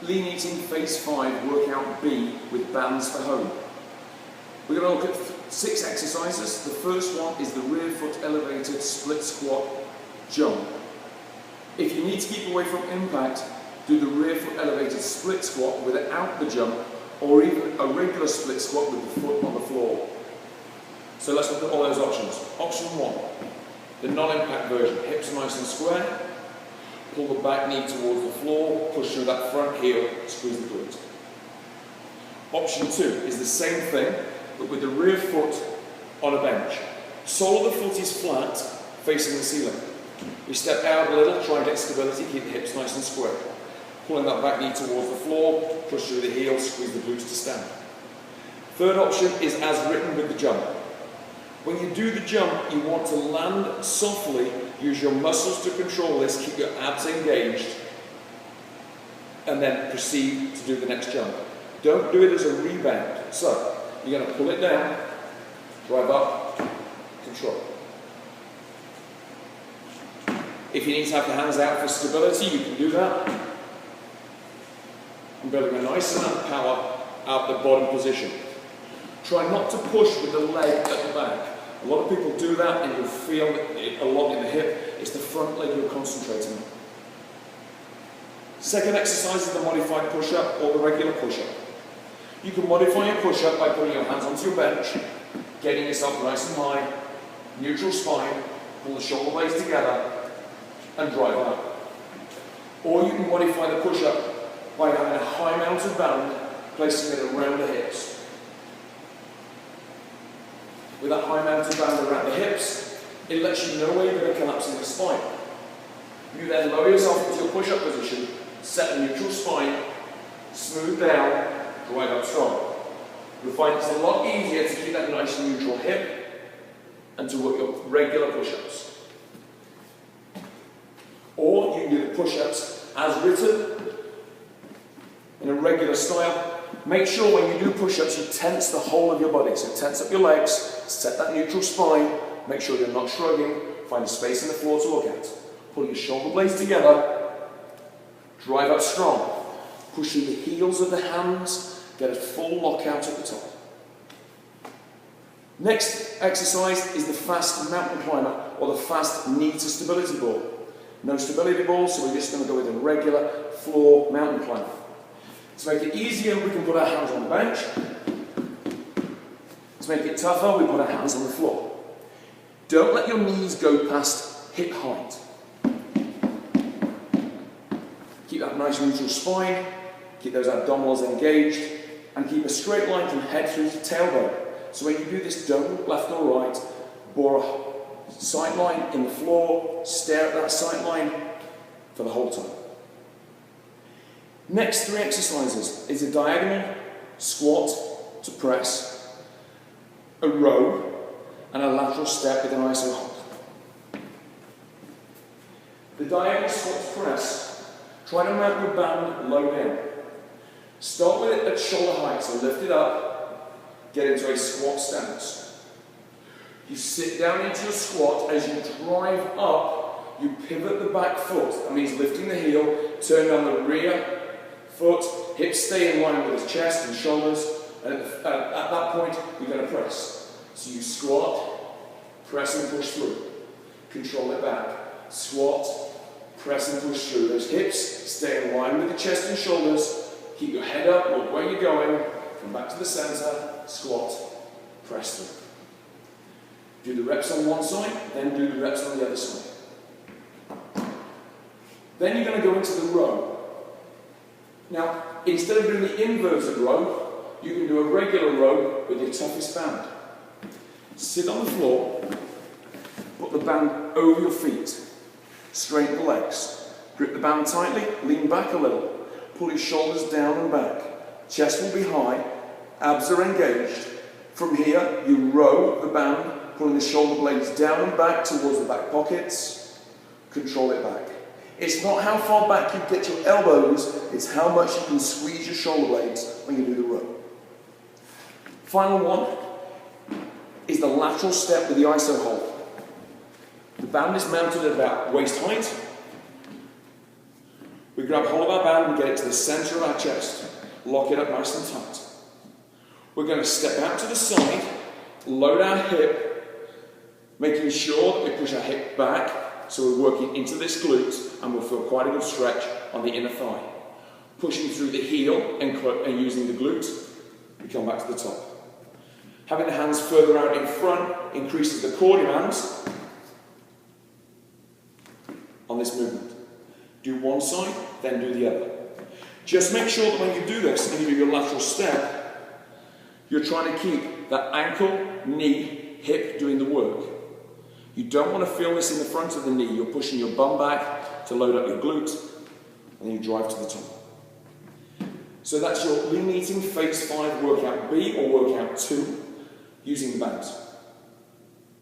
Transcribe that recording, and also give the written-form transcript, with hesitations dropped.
Lean Eating Phase 5 Workout B with bands for home. We're going to look at 6 exercises. The first one is the rear foot elevated split squat jump. If you need to keep away from impact, do the rear foot elevated split squat without the jump, or even a regular split squat with the foot on the floor. So let's look at all those options. Option 1, the non-impact version. Hips nice and square. Pull the back knee towards the floor, push through that front heel, squeeze the glute. Option 2 is the same thing, but with the rear foot on a bench. Sole of the foot is flat, facing the ceiling. We step out a little, try and get stability, keep the hips nice and square. Pulling that back knee towards the floor, push through the heel, squeeze the glutes to stand. Third option is as written with the jump. When you do the jump, you want to land softly, use your muscles to control this, keep your abs engaged, and then proceed to do the next jump. Don't do it as a rebound. So, you're going to pull it down, drive up, control. If you need to have the hands out for stability, you can do that. I'm building a nice amount of power out the bottom position. Try not to push with the leg at the back. A lot of people do that and you'll feel it a lot in the hip. It's the front leg you're concentrating on. Second exercise is the modified push-up or the regular push-up. You can modify your push-up by putting your hands onto your bench, getting yourself nice and high, neutral spine, pull the shoulder blades together, and drive up. Or you can modify the push-up by having a high mounted band, placing it around the hips. With that high mounted band around the hips, it lets you know where you're going to collapse in the spine. You then lower yourself into your push-up position, set the neutral spine, smooth down, drive up strong. You'll find it's a lot easier to keep that nice neutral hip and to work your regular push-ups. Or you can do the push-ups as written in a regular style. Make sure when you do push-ups you tense the whole of your body. So tense up your legs, set that neutral spine, make sure you're not shrugging, find a space in the floor to look at. Pull your shoulder blades together, drive up strong. Push through the heels of the hands, get a full lockout at the top. Next exercise is the fast mountain climber or the fast knee to stability ball. No stability ball, so we're just going to go with a regular floor mountain climber. To make it easier, we can put our hands on the bench. To make it tougher, we put our hands on the floor. Don't let your knees go past hip height. Keep that nice neutral spine, keep those abdominals engaged, and keep a straight line from head through to tailbone. So when you do this, don't look left or right, bore a sight line in the floor, stare at that sight line for the whole time. Next 3 exercises is a diagonal squat to press, a row, and a lateral step with an iso hold. The diagonal squat to press, try to mount your band low down. Start with it at shoulder height, so lift it up, get into a squat stance. You sit down into your squat. As you drive up, you pivot the back foot. That means lifting the heel, turn down the rear foot, hips stay in line with his chest and shoulders, and at that point, you're going to press. So you squat, press and push through. Control it back. Squat, press and push through. Those hips stay in line with the chest and shoulders. Keep your head up, look where you're going, come back to the center, squat, press through. Do the reps on one side, then do the reps on the other side. Then you're going to go into the row. Now, instead of doing the inverted row, you can do a regular row with your toughest band. Sit on the floor, put the band over your feet, straighten the legs, grip the band tightly, lean back a little, pull your shoulders down and back, chest will be high, abs are engaged. From here, you row the band, pulling the shoulder blades down and back towards the back pockets, control it back. It's not how far back you get your elbows, it's how much you can squeeze your shoulder blades when you do the row. Final one is the lateral step with the iso hold. The band is mounted at about waist height. We grab hold of our band, we get it to the centre of our chest, lock it up nice and tight. We're going to step out to the side, load our hip, making sure that we push our hip back, so we're working into this glute, and we'll feel quite a good stretch on the inner thigh. Pushing through the heel and using the glute, we come back to the top. Having the hands further out in front increases the core demands on this movement. Do one side, then do the other. Just make sure that when you do this and you do your lateral step, you're trying to keep that ankle, knee, hip doing the work. You don't want to feel this in the front of the knee. You're pushing your bum back to load up your glute, and then you drive to the top. So that's your lean eating phase 5 workout B or workout 2 using the bands.